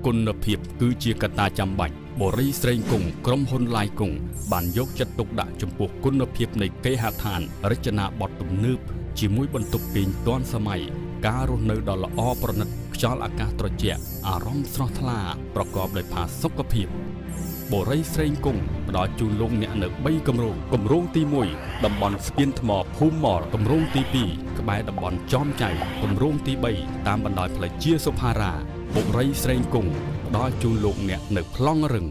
គុណភាពគឺជាកត្តាចាំបាច់បរិយាស្រេងគង់ក្រុមហ៊ុនឡាយគង់បានយកចិត្តទុកដាក់ចំពោះគុណភាពនៃគេហដ្ឋានរចនាបថទំនើបជាមួយបន្ទប់គេងទាន់សម័យការរស់នៅដ៏ល្អប្រណិតខ្យល់អាកាសត្រជាក់អារម្មណ៍ស្រស់ថ្លាប្រកបដោយផាសុកភាពបរិយាស្រេងគង់ផ្ដល់ជូនលោកអ្នកនៅ3គម្រោងគម្រោងទី1តំបន់ស្ពានថ្មភូមិមលគម្រោងទី2ក្បែរតំបន់ចំចៃគម្រោងទី3តាមបណ្ដោយផ្លូវជាសុផារ៉ាបុរីស្រេងគង់ផ្ដល់ជូនលោកអ្នកនៅប្លង់រឹង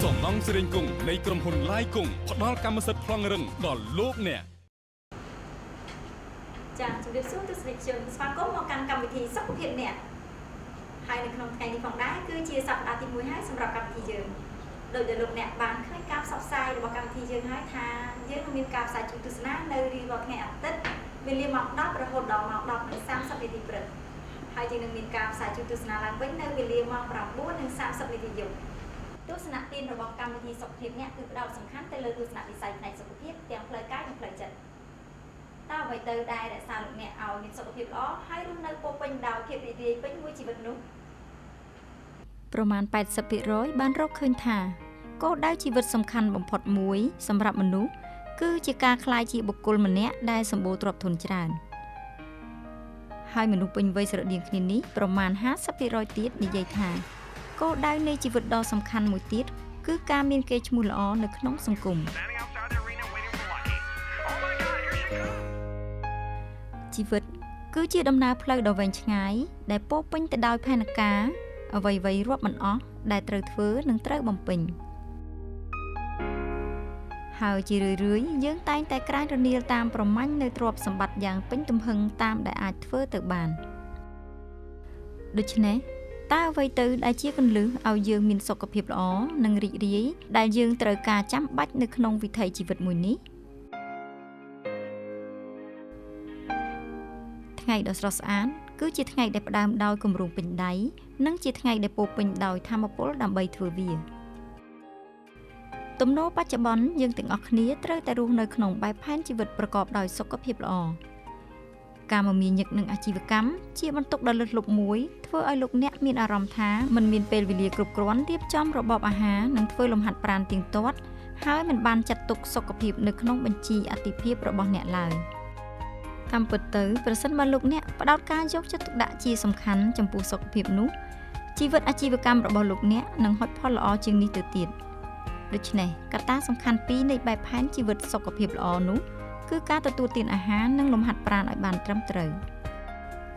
សំណង់ស្រេងគង់នៃក្រុមហ៊ុនឡាយគង់ផ្ដល់កម្មសិទ្ធិប្លង់រឹងដល់លោកអ្នកចាជំរាបសួរទស្សនិកជនស្វាគមន៍មកកាន់កម្មវិធីសុខភាពអ្នកហើយនៅក្នុងថ្ងៃនេះផងដែរគឺជាសប្តាហ៍ទី1ហើយសម្រាប់កម្មវិធីយើងដោយដែលលោកអ្នកបានឃើញការផ្សព្វផ្សាយរបស់កម្មវិធីយើងហើយថាយើងនឹងមានការផ្សាយជូនទស្សនានៅរៀងរាល់ថ្ងៃអាទិត្យវេលាម៉ោង10រហូតដល់ម៉ោង10:30នាទីព្រឹកហើយយើងនឹងមានការផ្សាយជូនទស្សនាឡើងវិញនៅវេលាម៉ោង9:30នាទីយប់ទស្សនៈទានរបស់កម្មវិធីសុខភាពអ្នកគឺផ្ដោតសំខាន់ទៅលើទស្សនៈវិស័យផ្នែកសុខភាពទាំងផ្លូវកាយនិងផ្លូវចិត្តតើអ្វីទៅដែលរក្សាលោកអ្នកឲ្យមានសុខភាពល្អហើយរស់នៅពោពេញដោយភាពរីករាយពេញមួយជីវិតនោះប្រមាណ 80% បានរកឃើញថាគោលដៅជីវិតសំខាន់បំផុតមួយសម្រាប់មនុស្សគឺជាការក្លាយជាបុគ្គលម្នាក់ដែលសម្បូរទ្រព្យធនច្រើនហើយមនុស្សពេញវ័យស្រដៀងគ្នានេះប្រមាណ 50% ទៀតនិយាយថាគោលដៅនៃជីវិតដ៏សំខាន់មួយទៀតគឺការមានកេរ្តិ៍ឈ្មោះល្អនៅក្នុងសង្គមជីវិតគឺជាដំណើរផ្លូវដ៏វែងឆ្ងាយដែលពោរពេញទៅដោយផែនការអ្វីៗរាប់មិនអស់ដែលត្រូវធ្វើនិងត្រូវបំពេញហើយជារឿយៗយើងតែងតែក្រាញរនាលតាមប្រមាញ់នៅទ្រព្យសម្បត្តិយ៉ាងពេញទំហឹងតាមដែលអាចធ្វើទៅបានដូច្នេះតើអ្វីទៅដែលជាគន្លឹះឲ្យយើងមានសុខភាពល្អនិងរីករាយដែលយើងត្រូវការចាំបាច់នៅក្នុងវិថីជីវិតមួយនេះថ្ងៃដ៏ស្រស់ស្អាតគឺជាថ្ងៃដែលផ្ដើមដោយគម្រោងពេញដៃនិងជាថ្ងៃដែលពោរពេញដោយថាមពលដើម្បីធ្វើវាទំនោរបច្ចុប្បន្នយើងទាំងអស់គ្នាត្រូវតែរស់នៅក្នុងបែបផែនជីវិតប្រកបដោយសុខភាពល្អការមមាញឹកនឹងអាជីវកម្មជាបន្ទុកដ៏លើសលប់មួយធ្វើឲ្យលោកអ្នកមានអារម្មណ៍ថាមិនមានពេលវេលាគ្រប់គ្រាន់រៀបចំរបបអាហារនិងធ្វើលំហាត់ប្រាណទៀងទាត់ហើយមិនបានចាត់ទុកសុខភាពនៅក្នុងបញ្ជីអាទិភាពរបស់អ្នកឡើយតាមពិតទៅប្រសិនបើលោកអ្នកផ្ដោតការយកចិត្តទុកដាក់ជាសំខាន់ចំពោះសុខភាពនោះជីវិតអាជីវកម្មរបស់លោកអ្នកនឹងហុចផលល្អជាងនេះទៅទៀតដូច្នេះកត្តាសំខាន់ពីរនៃបែបផែនជីវិតសុខភាពល្អនោះគឺការទទួលទានអាហារនិងលំហាត់ប្រាណឲ្យបានត្រឹមត្រូវ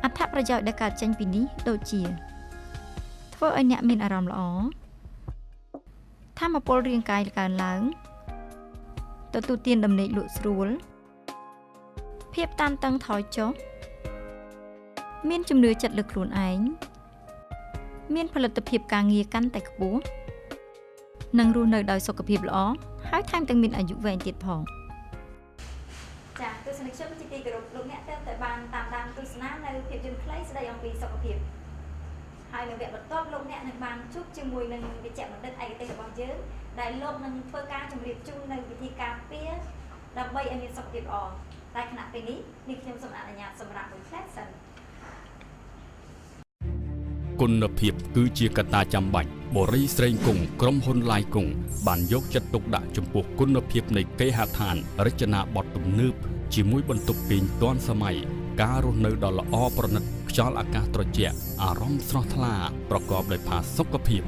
អត្ថប្រយោជន៍ដែលកើតចេញពីនេះដូចជាធ្វើឲ្យអ្នកមានអារម្មណ៍ល្អថាមពលរាងកាយកើនឡើងទទួលទានដំណេកលក់ស្រួលភាពតានតឹងថយចុះមានជំនឿចិត្តលើខ្លួនឯងមានផលិតភាពការងារកាន់តែខ្ពស់និងរស់នៅដោយសុខភាពល្អហើយថែមទាំងមានអាយុវែងទៀតផងចាទស្សនិកជនជាទីគោរពលោកអ្នកតែបានតាមដានទស្សនានៅភាពយន្តខ្លីស្ដីអំពីសុខភាពហើយនៅវគ្គបន្ទាប់លោកអ្នកនឹងបានជួបជាមួយនឹងវិជ្ជបណ្ឌិតឯកទេសរបស់យើងដែលលោកនឹងធ្វើការជម្រាបជូននៅវិធីការពារដើម្បីឲ្យមានសុខភាពល្អតែខណៈពេលនេះខ្ញុំសូមអនុញ្ញាតសម្រាប់មួយផ្លែសិនគុណភាពគឺជាកត្តាចាំបាច់បរិយាស្រេងគង់ក្រុមហ៊ុនឡាយគង់បានយកចិត្តទុកដាក់ចំពោះគុណភាពនៃគេហដ្ឋានរចនាបថទំនើបជាមួយបន្ទប់គេងទាន់សម័យការរស់នៅដ៏ល្អប្រណិតខ្យល់អាកាសត្រជាក់អារម្មណ៍ស្រស់ថ្លាប្រកបដោយផាសុកភាព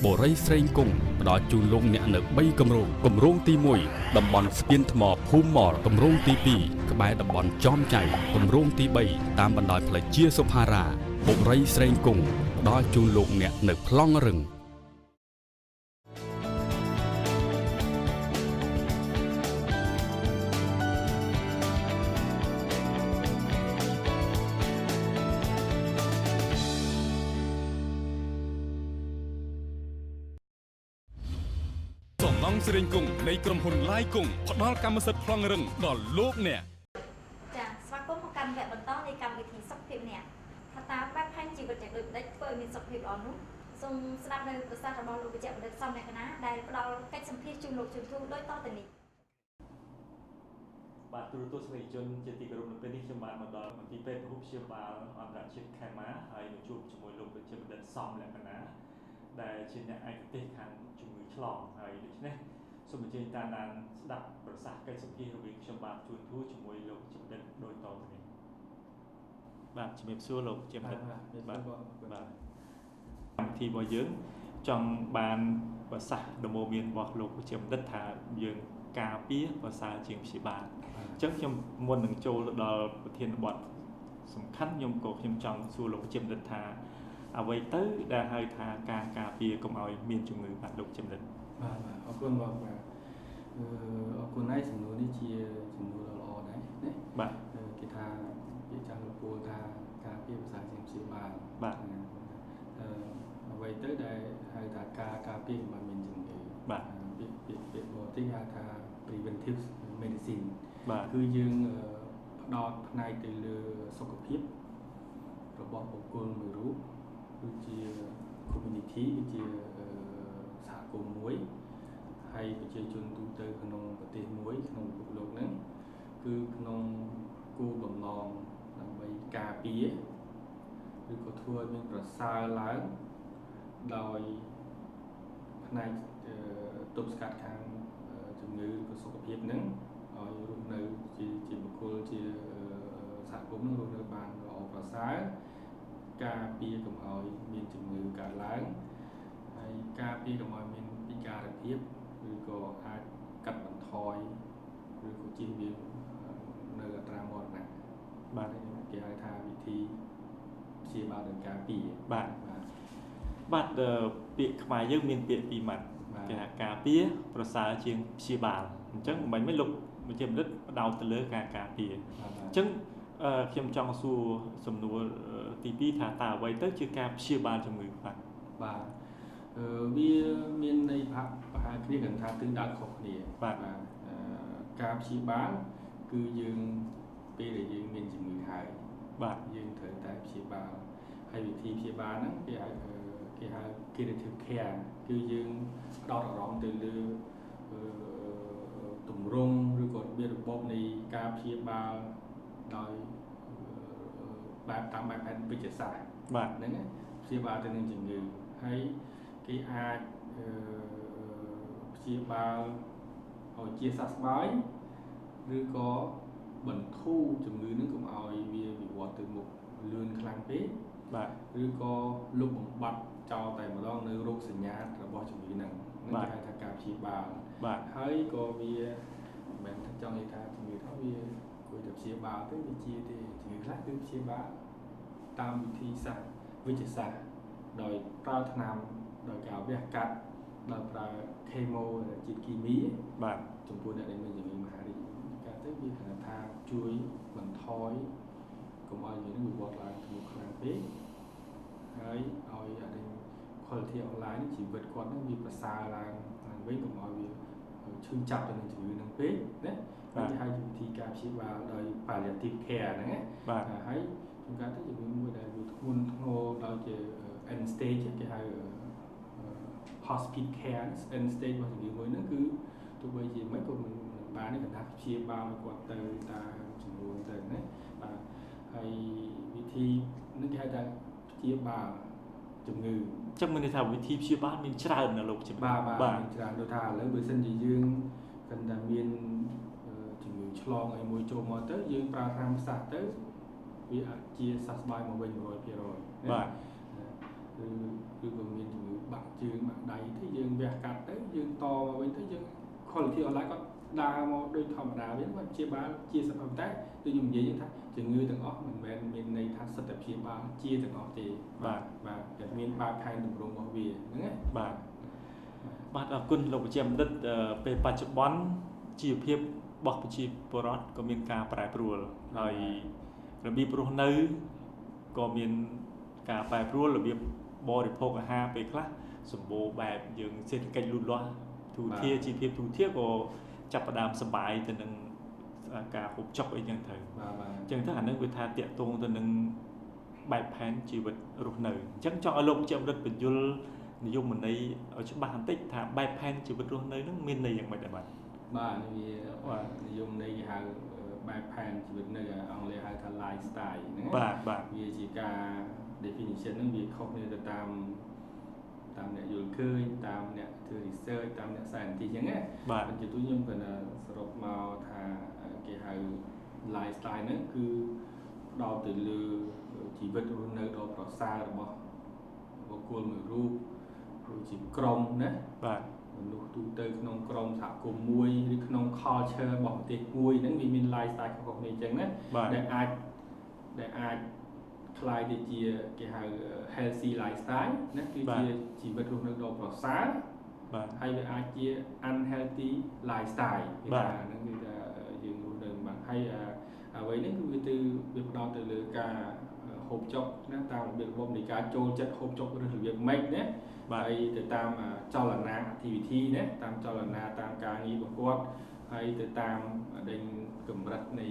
បរិយាស្រេងគង់ផ្ដល់ជូនលោកអ្នកនៅ3គម្រោងគម្រោងទី1តំបន់ស្ពានថ្មភូមិមលគម្រោងទី2ក្បែរតំបន់ចំចៃគម្រោងទី3តាមបណ្ដោយផ្លូវជាសុផារ៉ាបុរីស្រេងគង់ផ្ដល់ជូនលោកអ្នកនៅប្លង់រឹងសំណង់ស្រេងគង់នៃក្រុមហ៊ុនឡាយគង់ផ្ដល់កម្មសិទ្ធិប្លង់រឹងដល់លោកអ្នកចាស្វាគមន៍មកកាន់វគ្គបន្តនៃកម្មវិធីសុខភាពអ្នកថាតើបែបផែនជីវិតយ៉ាងដូចដេចធ្វើឲ្យមានសុខភាពល្អនោះសូមស្ដាប់នៅប្រសាសន៍របស់លោកវិជ្ជបណ្ឌិតសំលក្ខណាដែលផ្ដល់កិច្ចសម្ភាសន៍ជូនលោកជំទូដូចតទៅនេះ បាទទូរទស្សនិកជនជាទីគោរពនៅពេលនេះខ្ញុំបានមកដល់មន្ទីរពេទ្យរូបព្យាបាលអន្តរជាតិខេមាហើយនឹងជួបជាមួយលោកវិជ្ជាបណ្ឌិតសំលក្ខណាដែលជាអ្នកឯកទេសខាងជំងឺឆ្លងហើយដូច្នេះសូមអញ្ជើញតាមដានស្ដាប់ប្រសាសន៍កិច្ចសម្ភាសន៍រវាងខ្ញុំបាទជួនធូរជាមួយលោកវិជ្ជាបណ្ឌិតដូចតទៅនេះបាទជំរាបសួរលោកវិជ្ជាបណ្ឌិតបាទកម្មវិធីរបស់យើងចង់បានប្រសាសន៍ដំបូងមានរបស់លោកវិជ្ជាបណ្ឌិតថាយើងការពារប្រសើរជាងព្យាបាលអញ្ចឹងខ្ញុំមុននឹងចូលដល់ប្រធានបទសំខាន់ខ្ញុំចង់សួរលោកវិជ្ជាបណ្ឌិតថាអ្វីទៅដែលហៅថាការពារកុំឲ្យមានជំងឺបាទលោកវិជ្ជាបណ្ឌិតបាទអរគុណបងបាទអរគុណហើយសំណួរនេះជាសំណួរដ៏ល្អដែរណាបាទគេថាពាក្យចាស់លោកពូថាការពារប្រសើរជាងព្យាបាលបាទអ្វីទៅដែលហៅថាការពារកុំឲ្យមានជំងឺបាទពាក្យបរទេសហៅថា preventive medicine បាទគឺយើងផ្ដោតផ្នែកទៅលើសុខភាពរបស់បុគ្គលមួយរូបគឺជា community គឺជាសហគមន៍មួយហើយប្រជាជនទូទៅក្នុងប្រទេសមួយក្នុងពិភពលោកហ្នឹងគឺក្នុងគោលបំណងដើម្បីការពារឬក៏ធ្វើឲ្យមានប្រសើរឡើងដោយផ្នែកទប់ស្កាត់ខាងជំងឺឬក៏សុខភាពហ្នឹងឲ្យរស់នៅជាបុគ្គលជាសហគមន៍នឹងរស់នៅបានល្អប្រសើរការពារកុំឲ្យមានជំងឺកើតឡើងហើយការពារកុំឲ្យមានពិការភាពឬក៏អាចកាត់បន្ថយឬក៏ជៀសវាងនៅអត្រាមរណៈបាទគេហៅថាវិធីព្យាបាលដោយការពារបាទពាក្យខ្មែរយើងមានពាក្យពីរម៉ាត់គេថាការពារប្រសើរជាងព្យាបាលអញ្ចឹងមិនមែនលោកវិជ្ជាបណ្ឌិតផ្ដោតទៅលើការការពារអញ្ចឹងខ្ញុំចង់សួរសំណួរទី2ថាតើអ្វីទៅជាការព្យាបាលជំងឺបាទវាមានន័យប្រហែលគ្នាគាត់ថាទិសដៅខុសគ្នាបាទការព្យាបាលគឺយើងពេលដែលយើងមានជំងឺហើយបាទយើងត្រូវតែព្យាបាលហើយវិធីព្យាបាលហ្នឹងគេហៅ curative care គឺយើងផ្ដោតអារម្មណ៍ទៅលើទម្រង់ឬក៏របបនៃការព្យាបាលដោយតាមបែបផែនវិទ្យាសាស្ត្របាទហ្នឹងព្យាបាលទៅនឹងជំងឺហើយគេអាចព្យាបាលឲ្យជាសះស្បើយឬក៏បន្ធូរជំងឺនឹងកុំឲ្យវាវិវត្តទៅមុខលឿនខ្លាំងពេកបាទឬក៏លុបបំបាត់ចោលតែម្ដងនៅរោគសញ្ញារបស់ជំងឺហ្នឹងគេហៅថាការព្យាបាលបាទហើយក៏វាមិនមែនថាចង់និយាយថាជំងឺថាវាគួរតែព្យាបាលទៅវាជាទេជំងឺខ្លះគឺព្យាបាលតាមវិធីសាស្ត្រវិទ្យាសាស្ត្រដោយប្រើថ្នាំដោយការវះកាត់ដោយប្រើ chemo ជាតិគីមីបាទចំពោះអ្នកដែលមានជំងឺមហារីកការទៅវាថាជួយបន្ថយកុំឲ្យជំងឺនេះវិវត្តឡើងធ្ងន់ខ្លាំងពេកហើយឲ្យអានេះ quality of life ជីវិតគាត់នឹងវាប្រសើរឡើងវិញកុំឲ្យវាឈឺចាប់ទៅនឹងជំងឺនឹងពេកណាគេហៅវិធីការព្យាបាលដោយ palliative care ហ្នឹងណាបាទហើយជួនកាលទៅជំងឺមួយដែលវាធ្ងន់ធ្ងរដល់ជា end stage គេហៅ hospital care end stage របស់ជំងឺមួយហ្នឹងគឺទោះបីជាមិនក៏មិនបានទេគាត់ថាព្យាបាលឲ្យគាត់ទៅតាមចំនួនទៅណាបាទហើយវិធីនេះគេហៅថាព្យាបាលជំងឺអញ្ចឹងមានន័យថាវិធីព្យាបាលមានច្រើនណាលោកជំងឺបាទមានច្រើនដូចថាឥឡូវបើសិនជាយើងគាត់ថាមានជំងឺឆ្លងអីមួយចូលមកទៅយើងប្រើថ្នាំផ្សះទៅវាអាចជាសះស្បើយមកវិញ 100% បាទឬក៏មានជំងឺបាក់ជើងបាក់ដៃទៅយើងវះកាត់ទៅយើងតមកវិញទៅយើង quality of life គាត់ដើរមកដូចធម្មតាវិញគាត់ព្យាបាលជាសកម្មតែដូចខ្ញុំនិយាយថាជំងឺទាំងអស់មិនមែនមានន័យថាសិតតែព្យាបាលជាទាំងអស់ទេបាទតែមានបែបខែងទម្រង់របស់វាហ្នឹងណាបាទអរគុណលោកវិជ្ជាបណ្ឌិតពេលបច្ចុប្បន្នជីវភាពរបស់ប្រជាពលរដ្ឋក៏មានការប្រែប្រួលហើយរបៀបរស់នៅក៏មានការប្រែប្រួលរបៀបបរិភោគអាហារពេលខ្លះសម្បូរបែបយើងសេដ្ឋកិច្ចលូតលាស់ទូធាជីវភាពទូធាក៏ចាប់ផ្ដើមសប្បាយទៅនឹងការហូបចុកអីចឹងទៅអញ្ចឹងទៅអានឹងវាថាតាក់ទងទៅនឹងបែបផែនជីវិតរស់នៅអញ្ចឹងចង់ឲ្យលោកវិជ្ជាបណ្ឌិតបញ្យលនិយមន័យឲ្យច្បាស់បន្តិចថាបែបផែនជីវិតរស់នៅនឹងមានន័យយ៉ាងម៉េចដែរបាទវានិយមន័យគេហៅ បែបផែនជីវិតនៅអង់គ្លេសហៅថា lifestyle ហ្នឹងបាទវាជាការ definition ហ្នឹងវាខុសគ្នាទៅតាមអ្នកយល់ឃើញតាមអ្នកធ្វើ research តាមអ្នក scientist អញ្ចឹងណាបាទជាទូខ្ញុំគាត់សរុបមកថាគេហៅ lifestyle ហ្នឹងគឺផ្ដោតទៅលើជីវិតរស់នៅដ៏ប្រសើររបស់បុគ្គលមួយរូបឬជាក្រុមណាបាទមនុស្សទូទៅក្នុងក្រុមសហគមន៍មួយឬក្នុង culture របស់ប្រទេសមួយហ្នឹងវាមាន lifestyle ខុសៗគ្នាអញ្ចឹងណាដែលអាចខ្លាយទៅជាគេហៅ healthy lifestyle ណាគឺជាជីវិតរស់នៅដ៏ប្រសើរបាទហើយវាអាចជា unhealthy lifestyle គេថាហ្នឹងគឺថាយើងរស់នៅបានហើយអ្វីហ្នឹងគឺវាផ្ដោតទៅលើការហូបចុកណាតាមរបៀបរបបនៃការចូលចិត្តហូបចុកឬរបៀបម៉េចណាហើយទៅតាមចលនា activity ណាតាមចលនាតាមការងាររបស់គាត់ហើយទៅតាមដេញកម្រិតនៃ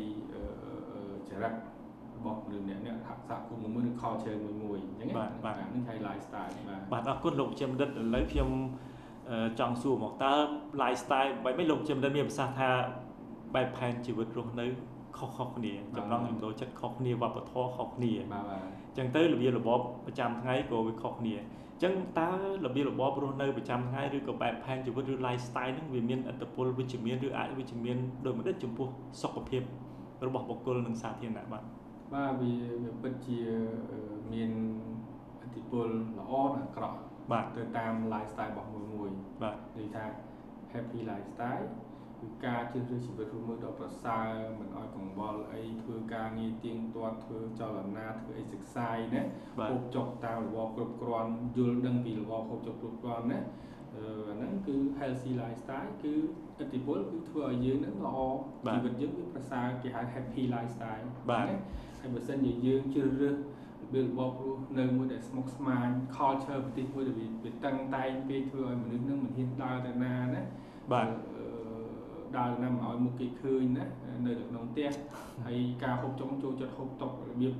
ចរិតរបស់មនុស្សអ្នកសហគមន៍មួយឬ culture មួយអញ្ចឹងបាទហ្នឹងហៅ lifestyle បាទអរគុណលោកជាបណ្ឌិតឥឡូវខ្ញុំចង់សួរមកតើ lifestyle មិនលោកជាបណ្ឌិតមានប្រសាសន៍ថាបែបផែនជីវិតរស់នៅខុសៗគ្នាចំណងចំណូលចិត្តខុសគ្នាវប្បធម៌ខុសគ្នាបាទអញ្ចឹងទៅរបៀបរបបប្រចាំថ្ងៃក៏វាខុសគ្នាអញ្ចឹងតើរបៀបរបបរស់នៅប្រចាំថ្ងៃឬក៏បែបផែនជីវិតឬ lifestyle ហ្នឹងវាមានឥទ្ធិពលវិជ្ជមានឬអវិជ្ជមានដូចម្ដេចចំពោះសុខភាពរបស់បុគ្គលនិងសាធារណៈបាទវាពិតជាមានឥទ្ធិពលល្អនិងអាក្រក់បាទទៅតាម lifestyle របស់មួយបាទនិយាយថា happy lifestyle គឺការជ្រើសរើសជីវិតរស់នៅដ៏ប្រសើរមិនឲ្យកង្វល់អីធ្វើការងារទៀងទាត់ធ្វើចលនាធ្វើអីសិក្សាណាហូបចុកតាមរបបគ្រប់គ្រាន់យល់ដឹងពីរបបហូបចុកគ្រប់គ្រាន់ណាអាហ្នឹងគឺ healthy lifestyle គឺឥទ្ធិពលគឺធ្វើឲ្យយើងហ្នឹងល្អជីវិតយើងវាប្រសើរគេហៅ happy lifestyle បាទហើយបើសិនជាយើងជ្រើសរើសរបៀបរបបរស់នៅមួយដែលស្មុគស្មាញ culture ប្រទេសមួយដែលវាតឹងតែងពេកធ្វើឲ្យមនុស្សហ្នឹងមិនហ៊ានដើរទៅណាណាបាទដើរណាមកឲ្យមុខគេឃើញណានៅក្នុងផ្ទះហើយការហូបចុកចូលចិត្តហូបតុករបៀប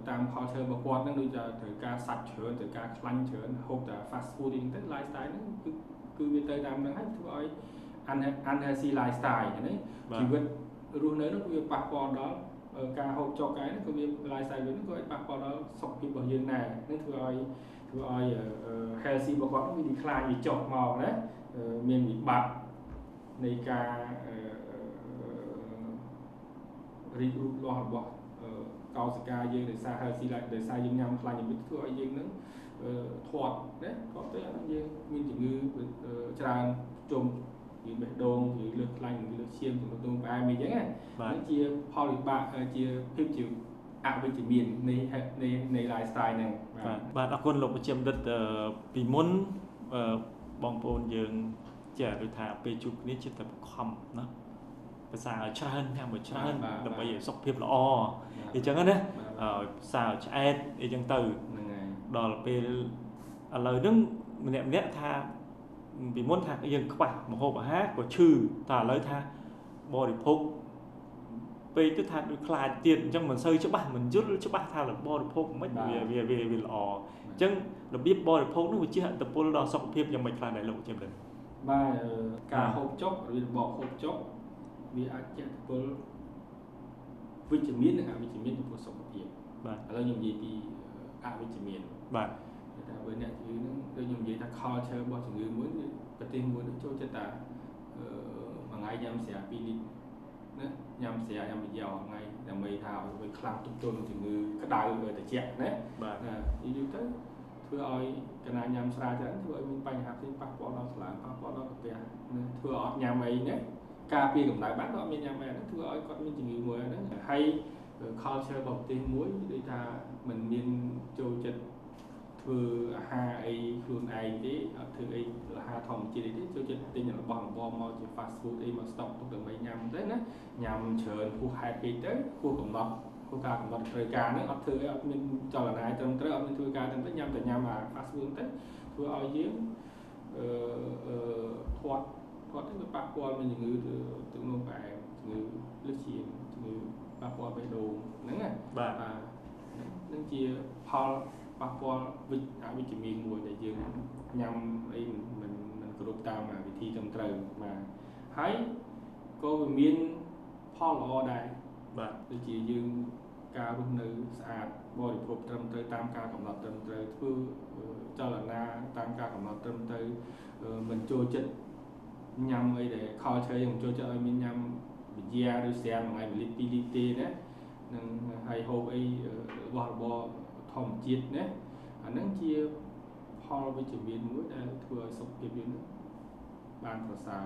តាម culture របស់គាត់ហ្នឹងដូចថាត្រូវការសាច់ច្រើនត្រូវការខ្លាញ់ច្រើនហូបតែ fast food អីហ្នឹងទៅ lifestyle ហ្នឹងគឺវាទៅតាមហ្នឹងហើយធ្វើឲ្យ unhealthy lifestyle ហ្នឹងជីវិតរស់នៅហ្នឹងវាប៉ះពាល់ដល់ការហូបចុកឯហ្នឹងក៏វា lifestyle ហ្នឹងក៏អាចប៉ះពាល់ដល់សុខភាពរបស់យើងដែរហ្នឹងធ្វើឲ្យ healthy របស់គាត់វាdeclineវាចុះមកណាមានវិបត្តិនៃការរីករូតលាស់របស់កោសិកាយើងដោយសារ healthy life ដោយសារយើងញ៉ាំខ្លាញ់វាធ្វើឲ្យយើងនឹងធាត់ណាធាត់ទៅអានោះយើងមានជំងឺច្រើនជុំពីបេះដូងពីលើសខ្លាញ់លើសឈាមជំងឺដងផ្អែមអីចឹងណានេះជាផលវិបាកជាភាពជាអវិជ្ជមាននៃ lifestyle ហ្នឹងបាទអរគុណលោកវិជ្ជបណ្ឌិតពីមុនបងប្អូនយើងចាដូចថាពេលជួបគ្នាចិត្តតែបង្ខំណាភាសាច្រើនញ៉ាំច្រើនដើម្បីឲ្យសុខភាពល្អអញ្ចឹងណាភាសាឆ្អែតអីចឹងទៅហ្នឹងហើយដល់ពេលឥឡូវហ្នឹងម្នាក់ថាពីមុនថាយើងខ្វះម្ហូបអាហារក៏ឈឺតែឥឡូវថាបរិភោគពេកទៅថាដូចខ្លាចទៀតអញ្ចឹងមិនសូវច្បាស់មិនយល់ច្បាស់ថាបរិភោគមិនវាល្អអញ្ចឹងរបៀបបរិភោគនោះវាជាឥទ្ធិពលដល់សុខភាពយ៉ាងម៉េចខ្លះដែរលោកជាម្ដងបាទការហូបចុករបបហូបចុកវាអាចជះឥទ្ធិពលវិជ្ជមាននិងអវិជ្ជមានចំពោះសុខភាពបាទឥឡូវខ្ញុំនិយាយពីអវិជ្ជមានបាទតែបើអ្នកជំងឺហ្នឹងដូចខ្ញុំនិយាយថា culture របស់ជំងឺមួយប្រទេសមួយហ្នឹងចូលចិត្តតែមួយថ្ងៃញ៉ាំស្រា2លីត្រណាញ៉ាំស្រាញ៉ាំប្រយោថ្ងៃដើម្បីថាឲ្យខ្លាំងទប់ទល់នឹងជំងឺក្តៅត្រជាក់ណាបាទយូរទៅធ្វើឲ្យកណាញ៉ាំស្រាច្រើនធ្វើឲ្យមានបញ្ហាផ្សេងប៉ះពាល់ដល់ស្លាប៉ះពាល់ដល់កាពះធ្វើឲ្យអត់ញ៉ាំអីណាការពារកម្ដៅបានក៏អត់មានញ៉ាំអីហ្នឹងធ្វើឲ្យគាត់មានជំងឺមួយហ្នឹងហើយ culture របស់ប្រទេសមួយដូចថាមិនមានចូលចិត្តធ្វើអាហារអីខ្លួនឯងទេអត់ធ្វើអីអាហារធម្មជាតិអីទេចូលចិត្តទិញរបស់របរមកជា fast food អីមក stock ទុកដើម្បីញ៉ាំទៅណាញ៉ាំច្រើនហួសហេតុពេកទៅហួសកំណត់គោលការណ៍កំណត់ត្រូវការហ្នឹងអត់ធ្វើអីអត់មានចលនាត្រឹមត្រូវអត់មានធ្វើការត្រឹមត្រូវញ៉ាំតែញ៉ាំអា fast food ទៅធ្វើឲ្យយើងធាត់ទៅវាប៉ះពាល់មានជំងឺទឹកនោមផ្អែមជំងឺលើសឈាមជំងឺប៉ះពាល់បេះដូងហ្នឹងណាបាទនឹងជាផលប៉ះពាល់អវិជ្ជមានមួយដែលយើងញ៉ាំអីមិនគ្រប់តាមវិធីត្រឹមត្រូវបាទហើយក៏វាមានផលល្អដែរ ដូចជាយើងការរស់នៅស្អាតបរិភោគត្រឹមត្រូវតាមការកំណត់ត្រឹមត្រូវធ្វើចលនាតាមការកំណត់ត្រឹមត្រូវមិនចូលចិត្តញ៉ាំអីដែលខលឆេមិនចូលចិត្តឲ្យមានញ៉ាំវិជាឬស្រាមមួយថ្ងៃ1លីត្រ2លីត្រទេណានឹងហើយហូបអីរបស់របរធម្មជាតិណាអាហ្នឹងជាផលវិជ្ជមានមួយដែលធ្វើឲ្យសុខភាពយើងបានប្រសើរ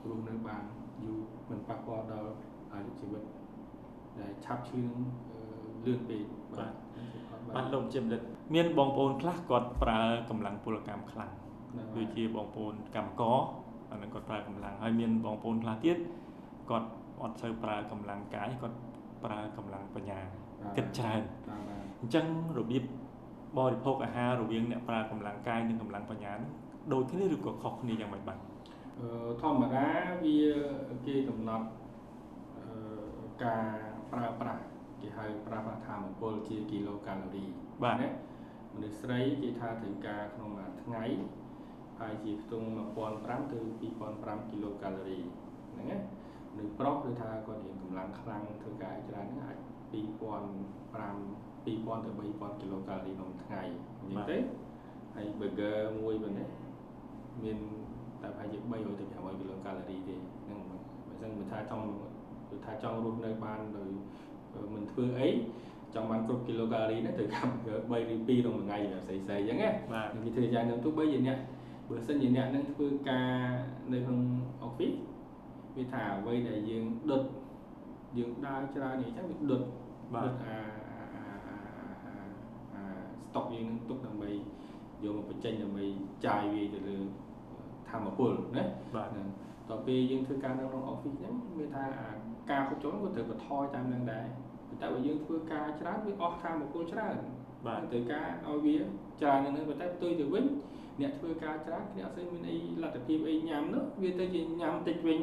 រស់នៅបានយូរមិនប៉ះពាល់ដល់អាយុជីវិតដែលឆាប់ឈឺលឿនពេកបាទលោកជាម្ដិតមានបងប្អូនខ្លះគាត់ប្រើកម្លាំងពលកម្មខ្លាំងដូចជាបងប្អូនកម្មករអានឹងគាត់ប្រើកម្លាំងហើយមានបងប្អូនខ្លះទៀតគាត់អត់សូវប្រើកម្លាំងកាយគាត់ប្រើកម្លាំងបញ្ញាគិតច្រើនអញ្ចឹងរបៀបបរិភោគអាហាររវាងអ្នកប្រើកម្លាំងកាយនិងកម្លាំងបញ្ញាដូចគ្នាឬក៏ខុសគ្នាយ៉ាងម៉េចបាទធម្មតាវាគេកំណត់ការប្រើប្រាស់គេហៅប្រើប្រាស់ថាមពលជាគីឡូកាឡូរីបាទណាមនុស្សស្រីគេថាត្រូវការក្នុងមួយថ្ងៃហើយជាខ្ទង់ 1500 ទៅ 2005 គីឡូកាឡូរីហ្នឹងណានៅប្រុសគឺថាគាត់មានកម្លាំងខ្លាំងធ្វើការច្រើនហ្នឹងអាច 2000 ទៅ 3000 គីឡូកាឡូរីក្នុងថ្ងៃអញ្ចឹងទេហើយ burger មួយប៉ុណ្ណេះមានតែប្រហែលជា300 ទៅ 500 គីឡូកាឡូរីទេហ្នឹងបើមិនថាចង់រស់នៅបានដោយមិនធ្វើអីចង់បានគ្រប់គីឡូកាឡូរីហ្នឹងត្រូវកម្ម3ឬ2ក្នុងមួយថ្ងៃផ្សេងៗអញ្ចឹងណាបាទវាធ្វើយ៉ាងហ្នឹងទោះបីជាអ្នកបើសិនជាអ្នកនឹងធ្វើការនៅក្នុង office វាថាអ្វីដែលយើងដុតយើងដើរច្រើនអញ្ចឹងវាដុតstock យើងនឹងទុកដើម្បីយកមកបញ្ចេញដើម្បីចាយវាទៅលើធម្មពលណាបាទតទៅពេលយើងធ្វើការនៅក្នុង office ហ្នឹងវាថាការហូបចុកក៏ត្រូវបន្ថយតាមនឹងដែរតែបើយើងធ្វើការច្រើនវាអស់ធម្មពលច្រើនបាទត្រូវការឲ្យវាច្រើនហ្នឹងប៉ុន្តែផ្ទុយទៅវិញអ្នកធ្វើការច្រើនគ្នាអត់ស្អីមានអីលទ្ធភាពអីញ៉ាំនោះវាទៅជាញ៉ាំតិចវិញ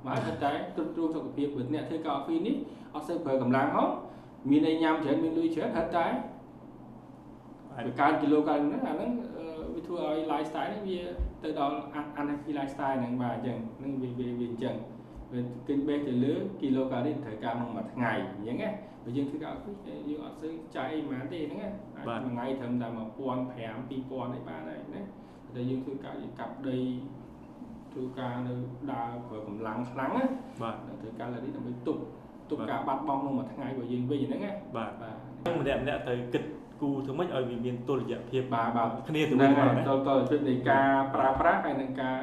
បាទតែទ្រទ្រង់សុខភាពព្រោះអ្នកធ្វើការ office នេះអត់សូវប្រើកម្លាំងហ៎មានអីញ៉ាំច្រើនមានលុយច្រើនហិតតែវាកើនគីឡូកាឡូរីហ្នឹងអាហ្នឹងវាធ្វើឲ្យ lifestyle នេះវាទៅដល់ unhealthy lifestyle ហ្នឹងបាទអញ្ចឹងហ្នឹងវាអញ្ចឹងវាគិត base ទៅលើគីឡូកាឡូរីត្រូវការក្នុងមួយថ្ងៃអញ្ចឹងណាបើយើងធ្វើការ office យើងអត់សូវចាយអីប៉ុន្មានទេហ្នឹងណាអាចមួយថ្ងៃត្រឹមតែ 1500 2000 អីបានហើយណាតែយើងធ្វើការយើងកាប់ដីធ្វើការនៅដើរប្រើកម្លាំងខ្លាំងណាបាទត្រូវកាឡូរីដើម្បីទប់ការបាត់បង់ក្នុងមួយថ្ងៃរបស់យើងវិញហ្នឹងណាបាទម្នាក់ទៅគិតគូធ្វើម៉េចឲ្យវាមានតុល្យភាពបាទគ្នាទៅវិញទៅទៅនៃការប្រើប្រាស់ហើយនិងការ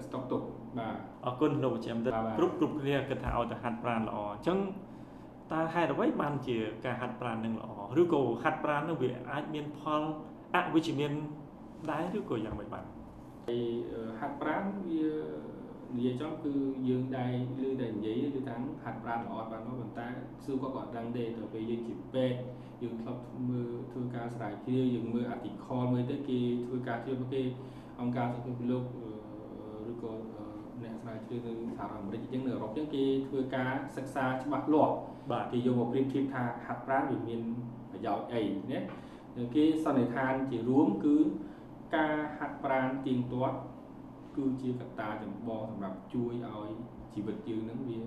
ស្តុកទុកបាទអរគុណលោកវិជ្ជាមន្ត្រីគ្រប់គ្នាគិតថាឲ្យតែហាត់ប្រាណល្អអញ្ចឹងតើហេតុអ្វីបានជាការហាត់ប្រាណនឹងល្អឬក៏ហាត់ប្រាណនឹងវាអាចមានផលអវិជ្ជមានដែរឬក៏យ៉ាងម៉េចបាទហាត់ប្រាណវានិយាយចំគឺយើងដែលឮតែនិយាយគឺថាហាត់ប្រាណល្អបានមកប៉ុន្តែសួរគាត់ដឹងទេទៅពេលយើងជាពេទ្យយើងធ្លាប់មើលធ្វើការស្រាវជ្រាវយើងមើល article មើលទៅគេធ្វើការជ្រាវគេអង្គការសុខភាពលោកឬក៏អ្នកស្រាវជ្រាវនៅសហរដ្ឋអាមេរិកអញ្ចឹងនៅអឺរ៉ុបអញ្ចឹងគេធ្វើការសិក្សាច្បាស់លាស់គេយកមកប្រៀបធៀបថាហាត់ប្រាណវាមានប្រយោជន៍អីណាគេសន្និដ្ឋានជារួមគឺការហាត់ប្រាណទៀងទាត់គឺជាកត្តាចម្បងសម្រាប់ជួយឲ្យជីវិតយើងនឹងវាល្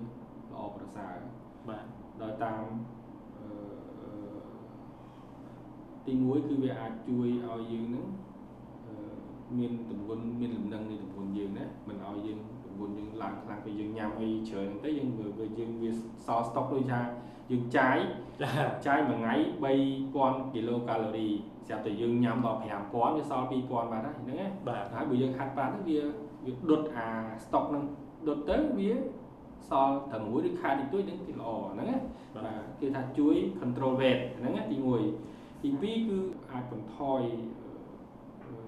អប្រសើរបាទដោយតាមទី1គឺវាអាចជួយឲ្យយើងនឹងមានទម្ងន់មានលំនឹងនៃទម្ងន់យើងណាមិនឲ្យយើងទម្ងន់យើងឡើងខ្លាំងពេលយើងញ៉ាំអីច្រើនទៅយើងវាសល់ស្តុកដូចថាយើងចាយមួយថ្ងៃ 3000 គីឡូកាឡូរីស្រាប់តែយើងញ៉ាំដល់ 5000 វាសល់ 2000 បាទហ្នឹងណាបាទហើយបើយើងហាត់ប្រាណវាដុតអាស្តុកហ្នឹងដុតទៅវាសល់តែមួយឬខាតតិចតួចហ្នឹងគឺល្អហ្នឹងណាបាទគឺថាជួយ control weight ហ្នឹងណាទី1ទី2គឺអាចបន្ថយ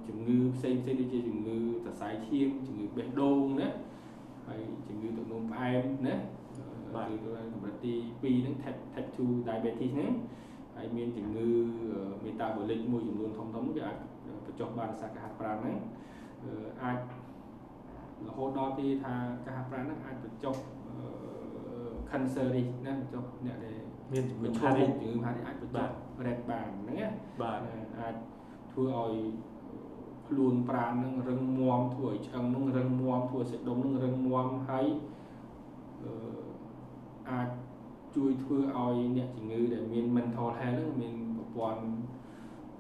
ជំងឺផ្សេងដូចជាជំងឺសរសៃឈាមជំងឺបេះដូងណាហើយជំងឺទឹកនោមផ្អែមណាគឺកម្រិតទី2ហ្នឹង type 2 diabetes ហ្នឹងហើយមានជំងឺ metabolic មួយចំនួនធំវាអាចបញ្ចុះបានសារការហាត់ប្រាណហ្នឹងអាចរហូតដល់ទីថាការហាត់ប្រាណហ្នឹងអាចបញ្ចុះ cancer risk ណាបញ្ចុះអ្នកដែលមានជំងឺហាត់អាចបញ្ចុះ rate បានហ្នឹងណាបាទអាចធ្វើឲ្យខ្លួនប្រាណហ្នឹងរឹងមាំធ្វើឲ្យឆ្អឹងហ្នឹងរឹងមាំធ្វើឲ្យសាច់ដុំហ្នឹងរឹងមាំហើយអាច ជួយធ្វើឲ្យអ្នកជំងឺដែលមាន mental health ហ្នឹងមានប្រព័ន្ធ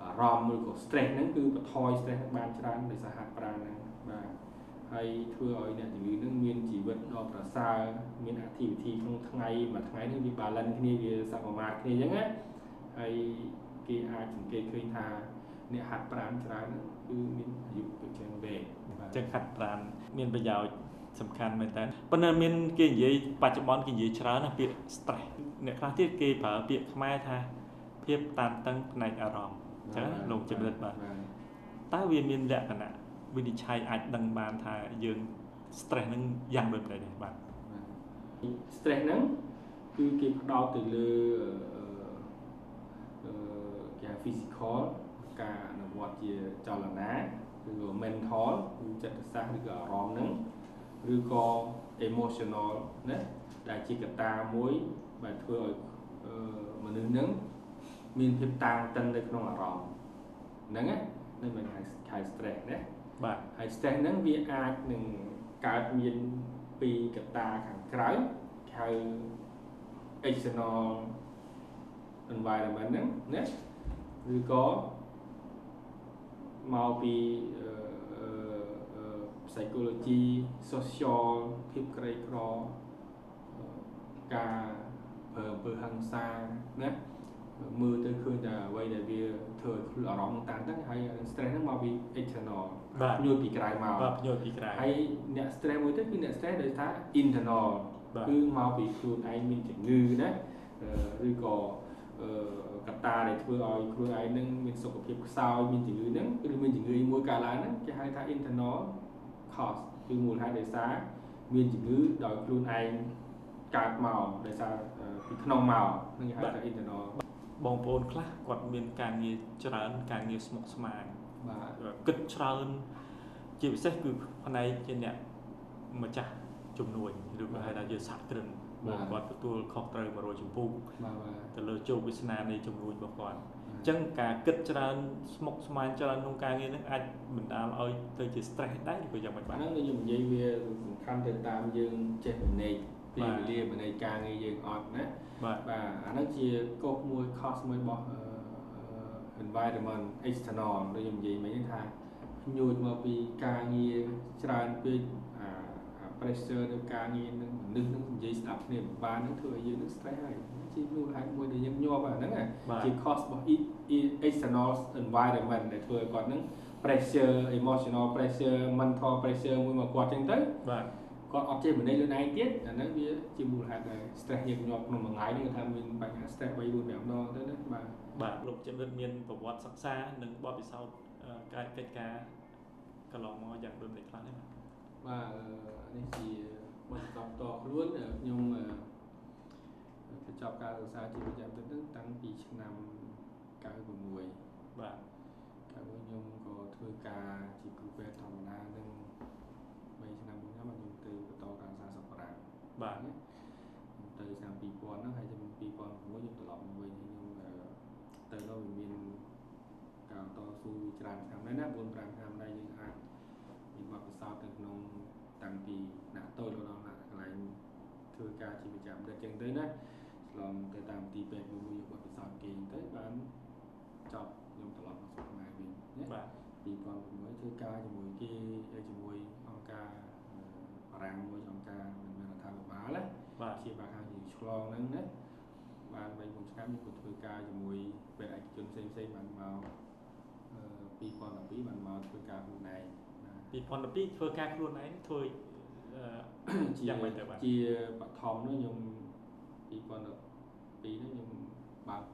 អារម្មណ៍ឬក៏ stress ហ្នឹងគឺបន្ថយ stress បានច្រើនដោយសារហាត់ប្រាណហ្នឹងបាទហើយធ្វើឲ្យអ្នកជំងឺហ្នឹងមានជីវិតដ៏ប្រសើរមាន activity ក្នុងថ្ងៃមួយថ្ងៃហ្នឹងវា balance គ្នាវាសមមាត្រគ្នាអញ្ចឹងណាហើយគេអាចសង្កេតឃើញថាអ្នកហាត់ប្រាណច្រើនគឺមានអាយុទៅជាងវែងបាទ ចឹងហាត់ប្រាណមានប្រយោជន៍សំខាន់មែនតើប៉ុន្តែមានគេនិយាយបច្ចុប្បន្នគេនិយាយច្រើនណាពាក្យ stress អ្នកខ្លះទៀតគេប្រើពាក្យខ្មែរថាភាពតានតឹងផ្នែកអារម្មណ៍ចឹងលោកជំរិតបាទតើវាមានលក្ខណៈវិនិច្ឆ័យអាចដឹងបានថាយើង stress ហ្នឹងយ៉ាងដូចម្ដេចដែរបាទ stress ហ្នឹងគឺគេផ្ដោតទៅលើគេហៅ physical ការអនុវត្តជាចលនាឬក៏ mental គឺចិត្តសាស្ត្រឬក៏អារម្មណ៍ហ្នឹងឬក៏ emotional ណាដែលជាកត្តាមួយដែលធ្វើឲ្យមនុស្សហ្នឹងមានភាពតានតឹងនៅក្នុងអារម្មណ៍ហ្នឹងណានឹងមិនហៅ stress ណាបាទហើយ stress ហ្នឹងវាអាចនឹងកើតមានពីកត្តាខាងក្រៅហៅ external environment ហ្នឹងណាឬក៏មកពី psychology social ភាពក្រីក្រការប្រើអំពើហិង្សាណាមើលទៅឃើញតែអ្វីដែលវាធ្វើឲ្យខ្លួនអារម្មណ៍តានតឹងហើយ stress ហ្នឹងមកពី external ញួរពីក្រៅមកបាទញួរពីក្រៅហើយអ្នក stress មួយទៀតគឺអ្នក stress ដោយសារ internal គឺមកពីខ្លួនឯងមានជំងឺណាឬក៏កត្តាដែលធ្វើឲ្យខ្លួនឯងនឹងមានសុខភាពខ្សោយមានជំងឺហ្នឹងឬមានជំងឺមួយកើតឡើងហ្នឹងគេហៅថា internal cause គឺមូលហេតុដោយសារមានជំងឺដោយខ្លួនឯងកើតមកដោយសារពីក្នុងមកនឹងគេហៅថា internal បងប្អូនខ្លះគាត់មានការងារច្រើនការងារស្មុគស្មាញបាទគិតច្រើនជាពិសេសគឺផ្នែកជាអ្នកម្ចាស់ជំនួយឬក៏ហៅថាជាសហគ្រិនគាត់ទទួលខុសត្រូវ100ចំពោះទៅលើជោគវាសនានៃជំនួយរបស់គាត់អញ្ចឹងការគិតច្រើនស្មុគស្មាញច្រើនក្នុងការងារហ្នឹងអាចបណ្ដាលឲ្យទៅជា stress ដែរឬក៏យ៉ាងម៉េចបាទហ្នឹងខ្ញុំនិយាយវាសំខាន់ទៅតាមយើងចេះ manage ពេលវេលា manage ការងារយើងអត់ណាបាទអាហ្នឹងជាកុសមួយ cost មួយរបស់ environment external ដូចខ្ញុំនិយាយមិញថាញួរមកពីការងារច្រើនពេកpressure នៅការងារនឹងមនុស្សនឹងនិយាយស្ដាប់គ្នាបាននឹងធ្វើឲ្យយើងនឹង stress ហើយជាមូលហេតុមួយដែលយើងញាប់ហ្នឹងជា cost របស់ external environment ដែលធ្វើឲ្យគាត់នឹង pressure emotional pressure mental pressure មួយមកគាត់ចឹងទៅបាទគាត់អត់ចេះ manage ខ្លួនឯងទៀតអាហ្នឹងវាជាមូលហេតុដែល stress យើងញាប់ក្នុងមួយថ្ងៃនេះថាមានបញ្ហា stress 3 4 5ដងទៅណាបាទលោកជំរិតមានប្រវត្តិសិក្សានិងបទពិសោធន៍ការកិច្ចការកន្លងមកយ៉ាងដូចម្តេចខ្លះទេបាទនេះជាបទពិសោធន៍តខ្លួនខ្ញុំបញ្ចប់ការសិក្សាជាប្រចាំទៅតាំងពីឆ្នាំ96បាទហើយខ្ញុំក៏ធ្វើការជាគ្រូពេទ្យធម្មតានឹង3ឆ្នាំ4ឆ្នាំខ្ញុំទៅបន្តការសិក្សាសម្រាប់បាទទៅឆ្នាំ2000ហ្នឹងហើយឆ្នាំ2006ខ្ញុំត្រឡប់មកវិញខ្ញុំទៅដល់វាមានការតស៊ូច្រើនឆ្នាំដែរណា4 5ឆ្នាំដែរយើងអាចមានបទពិសោធន៍ទៅក្នុងតាំងពីដាក់តូចដល់ដាក់កន្លែងធ្វើការជាប្រចាំតែចឹងទៅណាឆ្លងទៅតាមទីពេទ្យមួយបទពិសោធន៍គេទៅបានចប់ខ្ញុំត្រឡប់មកស្រុកខ្មែរវិញណាបាទ2006ធ្វើការជាមួយគេជាមួយអង្គការបារាំងមួយអង្គការមិនមែនរដ្ឋាភិបាលណាបាទជាបាខាងជាឆ្លងហ្នឹងណាបាន3 4ឆ្នាំខ្ញុំក៏ធ្វើការជាមួយពេទ្យឯកជនផ្សេងបានមក2012បានមកធ្វើការខ្លួនឯង2012ធ្វើការខ្លួនឯងធ្វើយ៉ាងម៉េចទៅបាទជាបឋមនោះខ្ញុំ2012នោះខ្ញុំបើក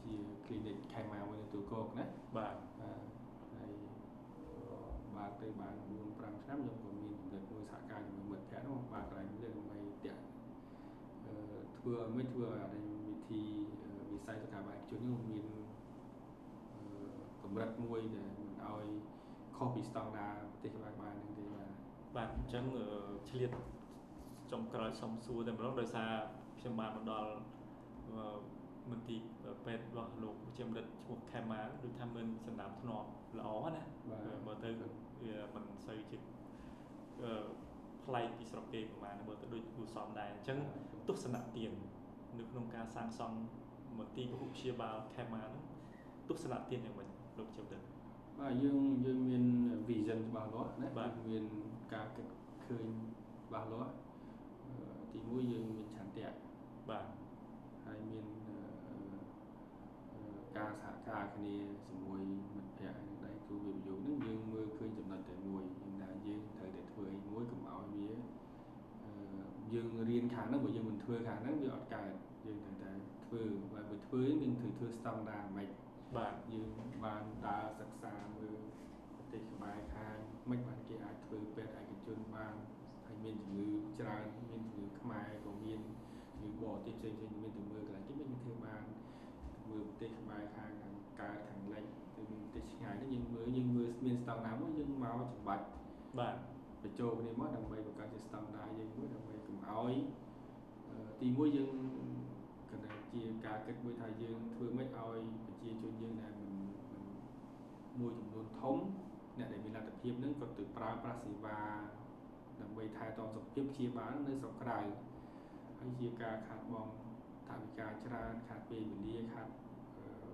ជា clinic ខេមមួយនៅទូកកណាបាទហើយបើកទៅបាន4 5ឆ្នាំខ្ញុំក៏មានចំណុចមួយសហការជាមួយមិត្តភ័ក្តិនោះបើកកន្លែងនេះដើម្បីតាក់ធ្វើឲ្យមិនធ្វើឲ្យវិធីវិស័យសុខាភិបាលឯកជននេះមានកម្រិតមួយដែលមិនឲ្យខុសពីស្តង់ដារប្រទេសក្បែរបានហ្នឹងទេបាទអញ្ចឹងឆ្លៀតចុងក្រោយសុំសួរតែម្ដងដោយសារខ្ញុំបានមកដល់មន្ទីរពេទ្យរបស់លោកជំរិតឈ្មោះខេម៉ាដូចថាមានសណ្ដាប់ធ្នាប់ល្អណាមើលទៅវាមិនសូវជាប្លែកពីស្រុកគេប្រហែលមើលទៅដូចគួរសមដែរអញ្ចឹងទស្សនៈទាន នៅក្នុងការសាងសង់មន្ទីរពហុព្យាបាលខេមរនោះទស្សនៈទានយ៉ាងម៉េចលោកជំទាវបាទយើងមាន vision ច្បាស់លាស់ណាបាទមានការគិតឃើញច្បាស់លាស់ទី1យើងមានឆន្ទៈបាទហើយមានការសហការគ្នាជាមួយមិត្តភ័ក្តិនិងដៃគូវិនិយោគនឹងយើងមើលឃើញចំណុចតែមួយយើងថាយើងត្រូវតែធ្វើអីមួយកុំឲ្យវាយើងរៀនខាងហ្នឹងបើយើងមិនធ្វើខាងហ្នឹងវាអត់កើតយើងត្រូវតែធ្វើបើធ្វើយើងត្រូវធ្វើស្តង់ដារមិនបាទយើងបានដើរសិក្សាមើលប្រទេសក្បែរខាងមិនបានគេអាចធ្វើពេទ្យឯកជនបានហើយមានជំងឺច្រើនមានជំងឺខ្មែរក៏មានជំងឺបរទេសផ្សេងៗមានទៅមើលកន្លែងគេមិនធ្វើបានមើលប្រទេសក្បែរខាងកើតខាងលិចទៅមានប្រទេសឆ្ងាយនេះយើងមើលមានស្តង់ដារមួយយើងមកចម្បាច់បាទបញ្ចូលគ្នាមកដើម្បីបង្កើតជាស្តង់ដារយើងមួយដើម្បីកុំឲ្យទី1យើងគណៈជាការគិតមួយថាយើងធ្វើម៉េចឲ្យប្រជាជនយើងដែលមិនមួយចំនួនធំអ្នកដែលមានលទ្ធភាពហ្នឹងក៏ទៅប្រើប្រាស់សេវាដើម្បីថែទាំសុខភាពព្យាបាលនៅស្រុកក្រៅហើយជាការខាតបង់ថវិកាច្រើនខាតពេលវេលាខាត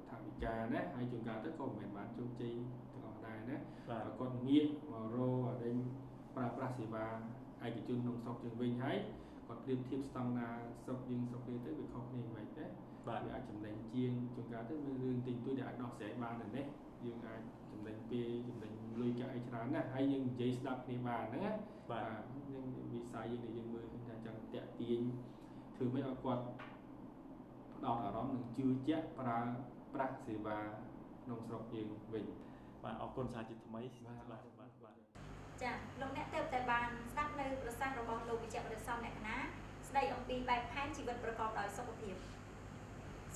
ថវិកាណាហើយជួនកាលទៅក៏មិនមែនបានជោគជ័យទាំងអស់ដែរណាបើគាត់ងាកមករកអីប្រើប្រាស់សេវាឯកជនក្នុងស្រុកយើងវិញហើយគាត់ប្រៀបធៀបស្តង់ដារស្រុកយើងស្រុកគេទៅវាខុសគ្នាមិនទេវាអាចចំណេញជាងជួនកាលទៅមានរឿងតិចតួចដែលអាចដោះស្រាយបានដែរណាយើងអាចចំណេញពេលចំណេញលុយកាក់អីច្រើនណាស់ហើយយើងនិយាយស្ដាប់គ្នាបានហ្នឹងណាបាទយើងវិស័យយើងដែលយើងមើលឃើញថាចង់តាក់ទាញធ្វើម៉េចឲ្យគាត់ផ្ដោតអារម្មណ៍និងជឿជាក់ប្រើប្រាស់សេវាក្នុងស្រុកយើងវិញបាទអរគុណសាជាថ្មីបាទចាលោកអ្នកទើបតែបានស្ដាប់នៅប្រសាសន៍របស់លោកវិជ្ជបណ្ឌិតសំលក្ខណាស្ដីអំពីបែបផែនជីវិតប្រកបដោយសុខភាព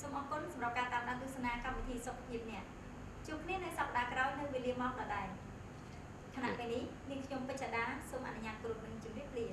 សូមអរគុណសម្រាប់ការតាមដានទស្សនាកម្មវិធីសុខភាពអ្នកជួបគ្នានៅសប្តាហ៍ក្រោយនៅវេលាម៉ោងដដែលខណៈពេលនេះនាងខ្ញុំពេជ្រដាសូមអនុញ្ញាតគោរពនឹងជម្រាបលា